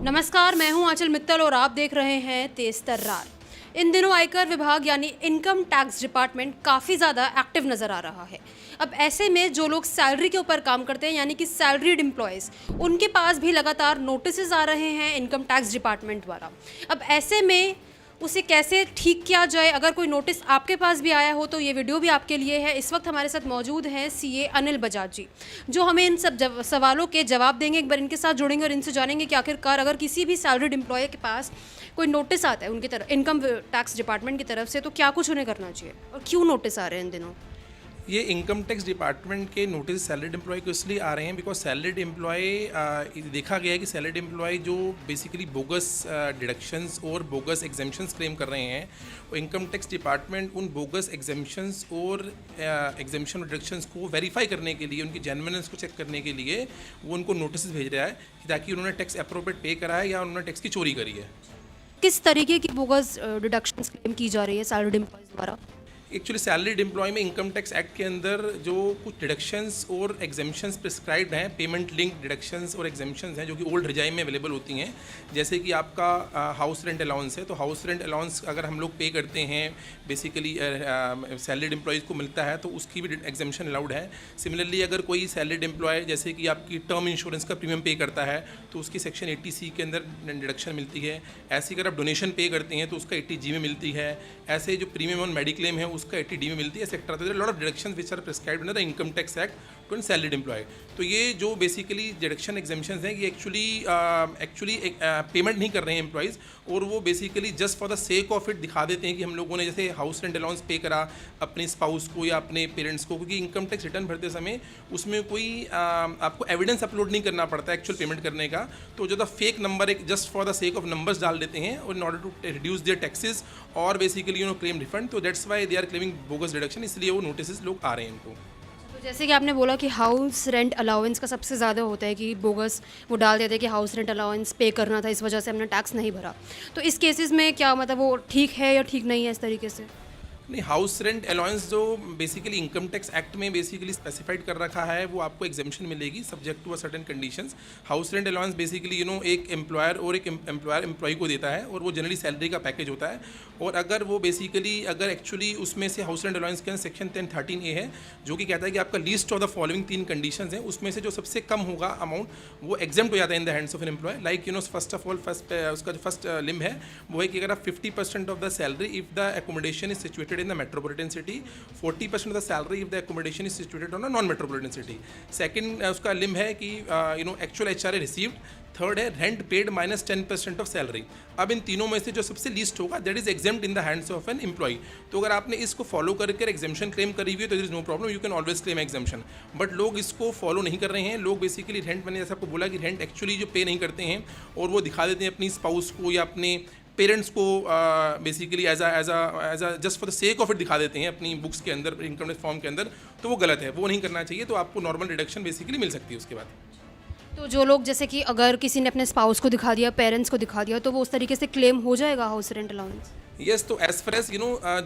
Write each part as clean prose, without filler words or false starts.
नमस्कार, मैं हूं आंचल मित्तल और आप देख रहे हैं तेज तर्रार। इन दिनों आयकर विभाग यानी इनकम टैक्स डिपार्टमेंट काफ़ी ज़्यादा एक्टिव नज़र आ रहा है। अब ऐसे में जो लोग सैलरी के ऊपर काम करते हैं यानी कि सैलरीड एम्प्लॉयज़, उनके पास भी लगातार नोटिस आ रहे हैं इनकम टैक्स डिपार्टमेंट द्वारा। अब ऐसे में उसे कैसे ठीक किया जाए, अगर कोई नोटिस आपके पास भी आया हो तो ये वीडियो भी आपके लिए है। इस वक्त हमारे साथ मौजूद हैं सीए अनिल बजाज जी, जो हमें इन सब सवालों के जवाब देंगे। एक बार इनके साथ जुड़ेंगे और इनसे जानेंगे कि आखिरकार अगर किसी भी सैलरीड एम्प्लॉय के पास कोई नोटिस आता है उनकी तरफ इनकम टैक्स डिपार्टमेंट की तरफ से, तो क्या कुछ उन्हें करना चाहिए और क्यों नोटिस आ रहे हैं इन दिनों। ये इनकम टैक्स डिपार्टमेंट के नोटिस सैलरीड एम्प्लॉय को इसलिए आ रहे हैं बिकॉज सैलरीड एम्प्लॉय देखा गया है कि सैलरीड एम्प्लॉय जो बेसिकली बोगस डिडक्शंस और बोगस एग्जेम्पशंस क्लेम कर रहे हैं, वो इनकम टैक्स डिपार्टमेंट उन बोगस एग्जेम्पशंस और एग्जेम्पशन डिडक्शंस को वेरीफाई करने के लिए, उनकी जेन्युइननेस को चेक करने के लिए वो उनको नोटिस भेज रहा है ताकि उन्होंने टैक्स अप्रोप्रिएट पे करा है या उन्होंने टैक्स की चोरी करी है। किस तरीके की बोगस डिडक्शंस क्लेम की जा रही है सैलरीड एम्प्लॉयज़ द्वारा। एक्चुअली सैलरीड एम्प्लॉय में इनकम टैक्स एक्ट के अंदर जो कुछ डिडक्शंस और एग्जेम्पशंस प्रिस्क्राइब्ड हैं, पेमेंट लिंक डिडक्शंस और एग्जेम्पशंस हैं जो कि ओल्ड रिजाइम में अवेलेबल होती हैं। जैसे कि आपका हाउस रेंट अलाउंस है, तो हाउस रेंट अलाउंस अगर हम लोग पे करते हैं बेसिकली सैलरीड एम्प्लॉयज़ को मिलता है तो उसकी भी एग्जेम्पशन अलाउड है। सिमिलरली अगर कोई सैलरीड एम्प्लॉय जैसे कि आपकी टर्म इंश्योरेंस का प्रीमियम पे करता है तो उसकी सेक्शन 80C के अंदर डिडक्शन मिलती है। ऐसे अगर आप डोनेशन पे करते हैं तो उसका 80G में मिलती है। ऐसे जो प्रीमियम ऑन मेडिक्लेम है उसका 80D में मिलती है, सेक्टर। तो lot of deductions which are prescribed under the income tax act to an salaried employee. तो ये जो बेसिकली डिडक्शन एग्जेम्पशंस हैं ये एक्चुअली पेमेंट नहीं कर रहे हैं एम्प्लॉयज़, और वो basically just for the sake of it दिखा देते हैं कि हम लोगों ने जैसे हाउस रेंट अलाउंस पे करा अपने स्पाउस को या अपने पेरेंट्स को, क्योंकि इनकम टैक्स रिटर्न भरते समय उसमें कोई आपको एविडेंस अपलोड नहीं करना पड़ता है एक्चुअल पेमेंट करने का। तो जो द फेक नंबर एक just for the sake of numbers डाल देते हैं और in order to reduce their taxes और बेसिकली क्लेम रिफंड। तो that's why they are claiming bogus deduction, इसलिए वो नोटिस लोग आ रहे हैं इनको। तो जैसे कि आपने बोला कि हाउस रेंट अलाउंस का सबसे ज़्यादा होता है कि बोगस वो डाल देते हैं कि हाउस रेंट अलाउंस पे करना था, इस वजह से हमने टैक्स नहीं भरा। तो इस केसेस में क्या मतलब वो ठीक है या ठीक नहीं है इस तरीके से। नहीं, हाउस रेंट अलाउंस जो बेसिकली इनकम टैक्स एक्ट में बेसिकली स्पेसिफाइड कर रखा है वो आपको एग्जेम्पशन मिलेगी subject to a certain conditions. House rent allowance basically एक एम्प्लॉयर और एक एम्प्लॉयर एम्प्लॉय को देता है और वो जनरली सैलरी का पैकेज होता है। और अगर वो बेसिकली अगर एक्चुअली उसमें से हाउस रेंट अलाउंस के अंदर सेक्शन 1013A है जो कि कहता है कि आपका least of the following 3 conditions हैं, उसमें से जो सबसे कम होगा अमाउंट वो एग्जेम्प्ट हो जाता है in the hands of an employ. Like first of all उसका जो फर्स्ट लिम है वो है कि अगर आप 50% of the salary if the accommodation is situated in the metropolitan city, 40% of the salary if the accommodation is situated on a non-metropolitan city. Second उसका लिम है कि actual HRA received. थर्ड है rent paid minus 10% of salary. अब इन तीनों में से जो सबसे लीस्ट होगा that is exempt in the hands of an employ. तो अगर आपने इसको फॉलो करके एग्जेम्पशन क्लेम करी हुई है तो there is no problem, you can always claim exemption. But लोग इसको फॉलो नहीं कर रहे हैं। लोग बेसिकली रेंट, मैंने जैसे आपको बोला कि रेंट एक्चुअली जो पे नहीं करते हैं और वो दिखा देते हैं अपनी स्पाउस को या अपने पेरेंट्स को basically as a just for the sake of it दिखा देते हैं अपनी बुक्स के अंदर, इनकम टैक्स फॉर्म के अंदर। तो वो गलत है, वो नहीं करना चाहिए। तो आपको नॉर्मल डिडक्शन बेसिकली मिल सकती है उसके बाद। तो जो लोग जैसे कि अगर किसी ने अपने स्पाउस को दिखा दिया, पेरेंट्स को दिखा दिया, तो वो उस तरीके से क्लेम हो जाएगा हाउस रेंट अलाउंस। यस, तो एज फार एज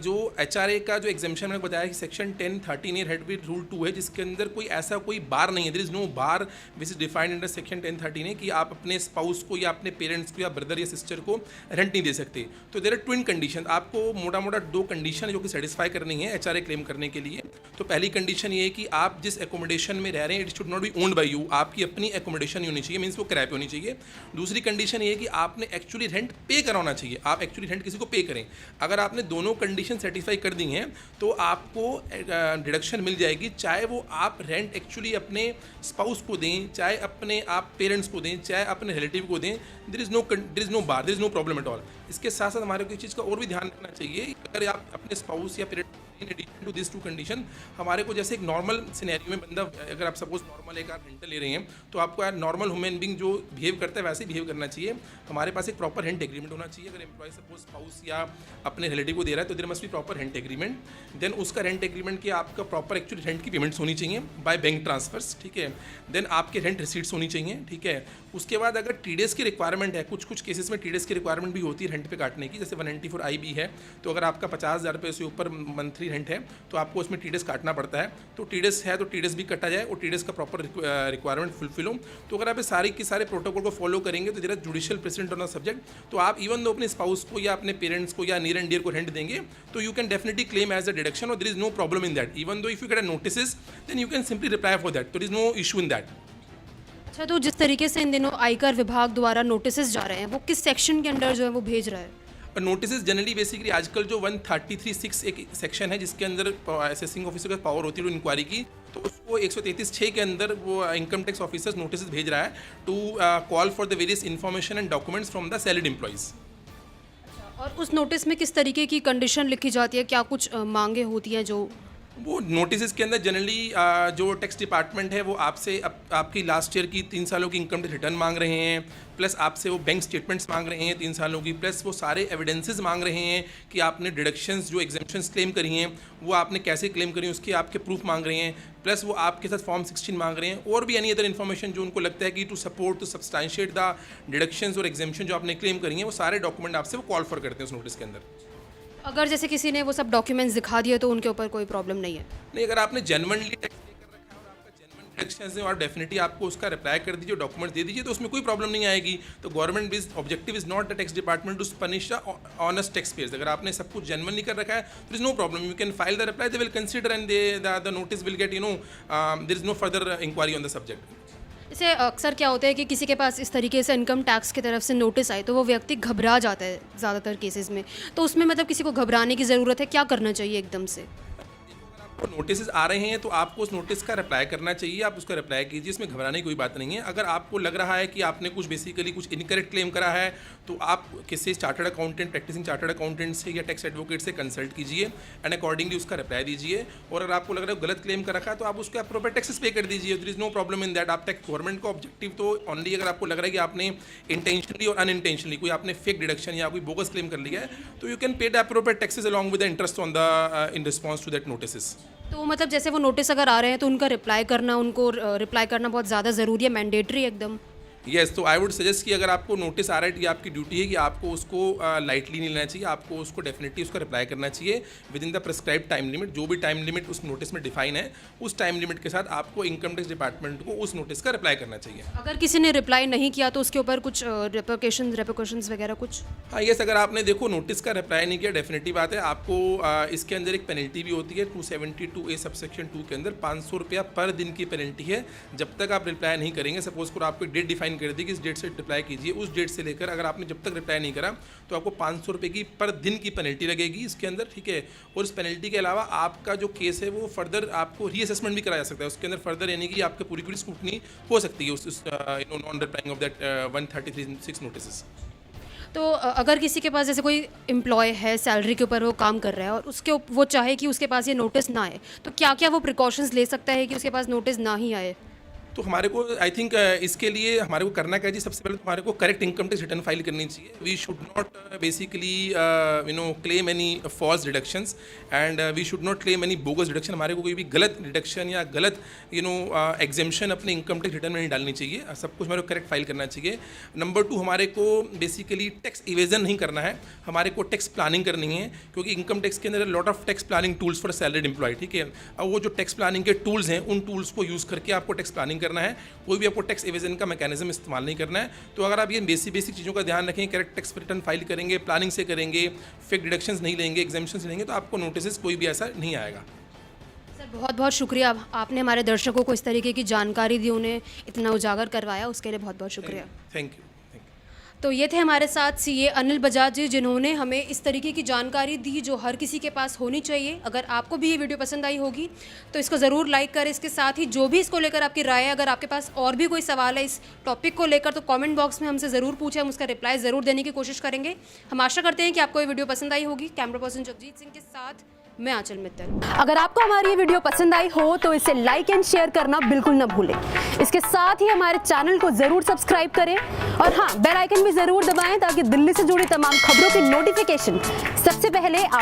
जो HRA का जो एग्जेम्पशन मैंने बताया कि section 1013A head with rule 2 है जिसके अंदर कोई बार नहीं है। There is no bar which is defined under section 1013A कि आप अपने स्पाउस को या अपने पेरेंट्स को या ब्रदर या सिस्टर को रेंट नहीं दे सकते। तो देयर आर ट्विन कंडीशन। आपको मोटा मोटा 2 कंडीशन जो कि सेटिस्फाई करनी है HRA क्लेम करने के लिए। तो पहली कंडीशन ये है कि आप जिस एकोमोडेशन में रह रहे हैं it should not be owned by you, आपकी अपनी एकोमोडेशन होनी चाहिए, मीन्स वो किराए पे होनी चाहिए। दूसरी कंडीशन ये है कि आपने एक्चुअली रेंट पे कराना चाहिए, आप एक्चुअली रेंट किसी को पे करें। अगर आपने दोनों कंडीशन सेटिस्फाई कर दी हैं तो आपको डिडक्शन मिल जाएगी, चाहे वो आप रेंट एक्चुअली अपने स्पाउस को दें, चाहे अपने आप पेरेंट्स को दें, चाहे अपने रिलेटिव को दें। There is no bar, there is no problem at all. इसके साथ साथ हमारे को इस चीज़ का और भी ध्यान रखना चाहिए, अगर आप अपने स्पाउस या parents in addition to this 2 condition, हमारे को जैसे एक नॉर्मल सिनेरियो में बंदा, अगर आप सपोज नॉर्मल एक आप रेंटल ले रहे हैं तो आपको यार नॉर्मल ह्यूमन बीइंग जो बिहेव करता है वैसे ही बिहेव करना चाहिए। हमारे पास एक प्रॉपर रेंट एग्रीमेंट होना चाहिए। अगर एम्प्लॉय सपोज स्पाउस या अपने रिलेटिव को दे रहा है तो there must be proper rent agreement. Then उसका रेंट एग्रीमेंट की आपका प्रॉपर एक्चुअली रेंट की पेमेंट्स होनी चाहिए बाय बैंक ट्रांसफर्स, ठीक है। देन आपके रेंट रिसीट्स होनी चाहिए, ठीक है। उसके बाद अगर TDS की रिक्वायरमेंट है, कुछ केसेस में TDS की रिक्वायरमेंट भी होती है रेंट पे काटने की, जैसे 194I भी है। तो अगर आपका 50,000 रुपये से ऊपर मंथली मंथली रेंट है तो आपको उसमें टीडीएस काटना पड़ता है, तो टीडीएस है तो टीडीएस भी कटा जाए और टीडीएस का प्रॉपर रिक्वायरमेंट फुलफिल हो। तो अगर आप ये सारे के सारे प्रोटोकॉल को फॉलो करेंगे तो जरा judicial president on the subject, तो आप इवन दो अपने स्पाउस को या अपने पेरेंट्स को या नियर एंड डियर को रेंट देंगे तो you can definitely claim as a deduction और there is no problem in that. Even though if you get a notice then you can simply reply for that, there is no issue in that. अच्छा, तो जिस तरीके से इन दिनों आयकर विभाग द्वारा नोटिस जा रहे हैं वो किस सेक्शन के अंडर जो है वो भेज रहा है? नोटिस जनरली बेसिकली आजकल जो 133(6) एक सेक्शन है जिसके अंदर असेसिंग ऑफिसर का पावर होती है इंक्वायरी की, तो उसको 133(6) के अंदर वो इनकम टैक्स ऑफिसर्स नोटिस भेज रहा है to call for the various information and documents from the salaried employees. और उस नोटिस में किस तरीके की कंडीशन लिखी जाती है, क्या कुछ मांगे होती हैं जो? वो नोटिस के अंदर जनरली जो टैक्स डिपार्टमेंट है वो आपसे आपकी लास्ट ईयर की 3 सालों की इनकम टैक्स रिटर्न मांग रहे हैं, प्लस आपसे वो बैंक स्टेटमेंट्स मांग रहे हैं 3 सालों की, प्लस वो सारे एविडेंसेस मांग रहे हैं कि आपने डिडक्शंस जो एग्जेम्पशंस क्लेम करी हैं वो आपने कैसे क्लेम करी हैं उसके आपके प्रूफ मांग रहे हैं, प्लस वो आपके साथ फॉर्म 16 मांग रहे हैं और भी एनी अदर इन्फॉर्मेशन जो उनको लगता है कि to support to substantiate the deductions और एग्जेम्पशन जो आपने क्लेम करी हैं, वो सारे डॉक्यूमेंट आपसे वो कॉल फॉर करते हैं उस नोटिस के अंदर। अगर जैसे किसी ने वो सब डॉक्यूमेंट्स दिखा दिए तो उनके ऊपर कोई प्रॉब्लम नहीं है? नहीं, अगर आपने जेन्युइनली टैक्स पे कर रखा है और आपका जेन्युइन डिडक्शंस है और डेफिनेटली आपको उसका रिप्लाई कर दीजिए, डॉक्यूमेंट दे दीजिए, तो उसमें कोई प्रॉब्लम नहीं आएगी। तो government is objective is not the tax department to punish the honest tax payers. अगर आपने सब कुछ जेन्युइनली कर रखा है तो is no problem, you can file the reply, they will consider and the notice will get there is no further inquiry on the subject. जैसे अक्सर क्या होता है कि किसी के पास इस तरीके से इनकम टैक्स की तरफ से नोटिस आए तो वो व्यक्ति घबरा जाता है ज़्यादातर केसेस में, तो उसमें मतलब किसी को घबराने की ज़रूरत है, क्या करना चाहिए एकदम से? नोटिस आ रहे हैं तो आपको उस नोटिस का रिप्लाई करना चाहिए, आप उसका रिप्लाई कीजिए, इसमें घबराने की कोई बात नहीं है। अगर आपको लग रहा है कि आपने कुछ बेसिकली कुछ इनकरेक्ट क्लेम करा है तो आप किसी chartered accountant, practising chartered accountant से या टैक्स एडवोकेट से कंसल्ट कीजिए एंड अकॉर्डिंगली उसका रिप्लाई दीजिए। और अगर आपको लग रहा है गलत क्लेम कर रखा है तो आप उसके अप्रोप्रिएट टैक्सेस पे कर दीजिए, there is no problem in that. आप टैक्स गवर्नमेंट का ऑब्जेक्टिव तो ओनली अगर आपको लग रहा है कि आपने इंटेंशनली और अनइंटेंशनली कोई आपने फेक डिडक्शन या कोई बोगस क्लेम कर लिया है तो you can pay the appropriate taxes along with the interest on the in response to that notice. तो मतलब जैसे वो नोटिस अगर आ रहे हैं तो उनका रिप्लाई करना, उनको रिप्लाई करना बहुत ज़्यादा ज़रूरी है, मैंडेटरी एकदम? यस, तो आई वुड सजेस्ट कि अगर आपको नोटिस आ रहा है, ये आपकी ड्यूटी है कि आपको उसको लाइटली नहीं लेना चाहिए, आपको उसको डेफिनेटली उसका रिप्लाई करना चाहिए with in the prescribe time limit. जो भी टाइम लिमिट उस नोटिस में डिफाइन है उस टाइम लिमिट के साथ आपको इनकम टैक्स डिपार्टमेंट को उस नोटिस का रिप्लाई करना चाहिए। अगर किसी ने रिप्लाई नहीं किया तो उसके ऊपर कुछ रेपोकेशंस वगैरह कुछ? हाँ यस, अगर आपने देखो नोटिस का रिप्लाई नहीं किया, डेफिनेटली बात है आपको इसके अंदर एक पेनल्टी भी होती है 272A सबसेक्शन 2 के अंदर 500 रुपया पर दिन की पेनल्टी है जब तक आप रिप्लाई नहीं करेंगे। सपोज को आपको डेट डिफाइन कर दी कि इस डेट से रिप्लाई कीजिए, उस डेट से लेकर अगर आपने जब तक रिप्लाई नहीं करा तो आपको 500 रुपये की पर दिन की पेनल्टी लगेगी इसके अंदर, ठीक है। और इस पेनल्टी के अलावा आपका जो केस है वो फर्दर आपको रीअसेसमेंट भी कराया जा सकता है उसके अंदर फर्दर, यानी कि आपके पूरी स्क्रूटनी हो सकती है उस non replying of that 133(6) notice. तो अगर किसी के पास जैसे कोई एम्प्लॉय है, सैलरी के ऊपर वो काम कर रहा है और वो चाहे कि उसके पास ये नोटिस ना आए, तो क्या क्या वो प्रिकॉशंस ले सकता है कि उसके पास नोटिस ना ही आए? तो हमारे को आई थिंक इसके लिए हमारे को करना क्या जी, सबसे पहले हमारे को correct income tax return file करनी चाहिए। We should not basically claim any false deductions and we should not claim any bogus deduction. हमारे को कोई भी गलत डिडक्शन या गलत एग्जेम्पशन अपने इनकम टैक्स रिटर्न में नहीं डालनी चाहिए, सब कुछ हमारे को करेक्ट फाइल करना चाहिए। नंबर 2, हमारे को बेसिकली टैक्स इवेजन नहीं करना है, हमारे को टैक्स प्लानिंग करनी है, क्योंकि इनकम टैक्स के अंदर lot of tax planning tools for salaried employ, ठीक है। अब वो जो टैक्स प्लानिंग के टूल्स हैं उन टूल्स को यूज़ करके आपको टैक्स प्लानिंग करना है, कोई भी आपको टैक्स एवेजन का मैकेनिज्म इस्तेमाल नहीं करना है। तो अगर आप ये बेसिक चीज़ों का ध्यान रखें, करेक्ट टैक्स रिटर्न फाइल करेंगे, प्लानिंग से करेंगे, फेक डिडक्शंस नहीं लेंगे, एग्जेम्पशंस लेंगे, तो आपको नोटिस कोई भी ऐसा नहीं आएगा। सर बहुत बहुत शुक्रिया, आपने हमारे दर्शकों को इस तरीके की जानकारी दी, उन्हें इतना उजागर करवाया, उसके लिए बहुत बहुत शुक्रिया। Thank you. तो ये थे हमारे साथ सीए अनिल बजाज जी, जिन्होंने हमें इस तरीके की जानकारी दी जो हर किसी के पास होनी चाहिए। अगर आपको भी ये वीडियो पसंद आई होगी तो इसको ज़रूर लाइक करें। इसके साथ ही जो भी इसको लेकर आपकी राय है, अगर आपके पास और भी कोई सवाल है इस टॉपिक को लेकर तो कमेंट बॉक्स में हमसे ज़रूर पूछें, हम उसका रिप्लाई ज़रूर देने की कोशिश करेंगे। हम आशा करते हैं कि आपको ये वीडियो पसंद आई होगी। कैमरा पर्सन जगजीत सिंह के साथ मैं आंचल मित्तल। अगर आपको हमारी ये वीडियो पसंद आई हो तो इसे लाइक एंड शेयर करना बिल्कुल न भूलें। इसके साथ ही हमारे चैनल को ज़रूर सब्सक्राइब करें और हाँ, बेल आइकन भी ज़रूर दबाएं ताकि दिल्ली से जुड़ी तमाम खबरों की नोटिफिकेशन सबसे पहले